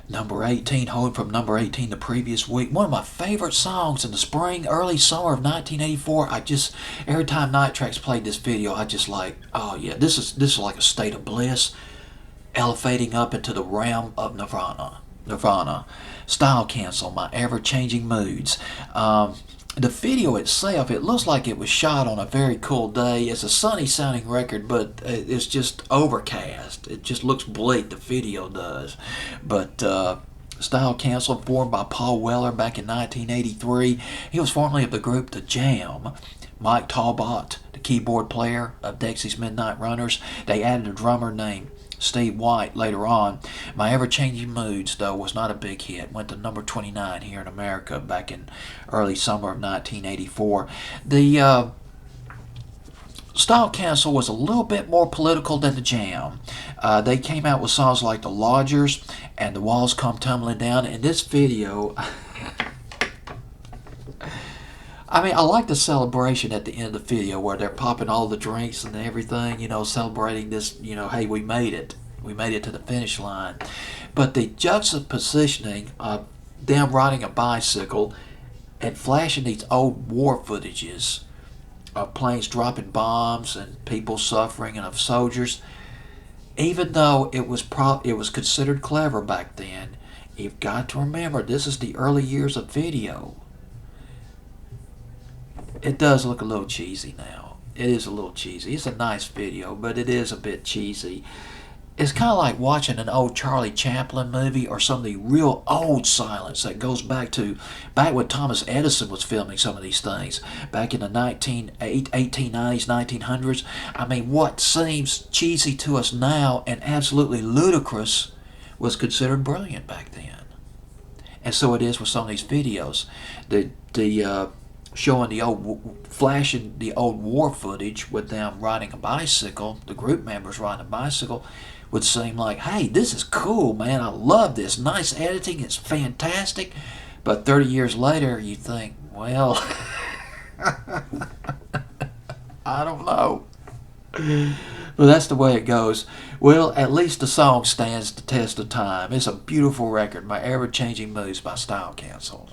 Number 18, holding from number 18 the previous week. One of my favorite songs in the spring, early summer of 1984. Every time Night Tracks played this video, I just like, oh yeah, this is like a state of bliss, elevating up into the realm of Nirvana. Nirvana. Style Cancel, my ever-changing moods. The video itself, it looks like it was shot on a very cool day. It's a sunny sounding record, but it's just overcast. It just looks bleak, the video does. But Style Cancel, formed by Paul Weller back in 1983. He was formerly of the group The Jam. Mike Talbot, the keyboard player of Dexy's Midnight Runners. They added a drummer named Steve White later on. My Ever-Changing Moods, though, was not a big hit. Went to number 29 here in America back in early summer of 1984. The Style Cancel was a little bit more political than the Jam. They came out with songs like The Lodgers and The Walls Come Tumbling Down. In this video, I mean, I like the celebration at the end of the video where they're popping all the drinks and everything, celebrating this, hey, we made it. We made it to the finish line. But the juxtapositioning of them riding a bicycle and flashing these old war footages of planes dropping bombs and people suffering and of soldiers, even though it was considered clever back then, you've got to remember this is the early years of video. It does look a little cheesy now. It is a little cheesy. It's a nice video, but it is a bit cheesy. It's kind of like watching an old Charlie Chaplin movie or some of the real old silence that goes back when Thomas Edison was filming some of these things, back in the 1890s, 1900s. I mean, what seems cheesy to us now and absolutely ludicrous was considered brilliant back then. And so it is with some of these videos. Showing flashing the old war footage with them riding a bicycle, the group members riding a bicycle, would seem like, hey, this is cool, man. I love this. Nice editing. It's fantastic. But 30 years later, you think, well, I don't know. But that's the way it goes. Well, at least the song stands the test of time. It's a beautiful record. My Ever-Changing Moods by Style Cancel.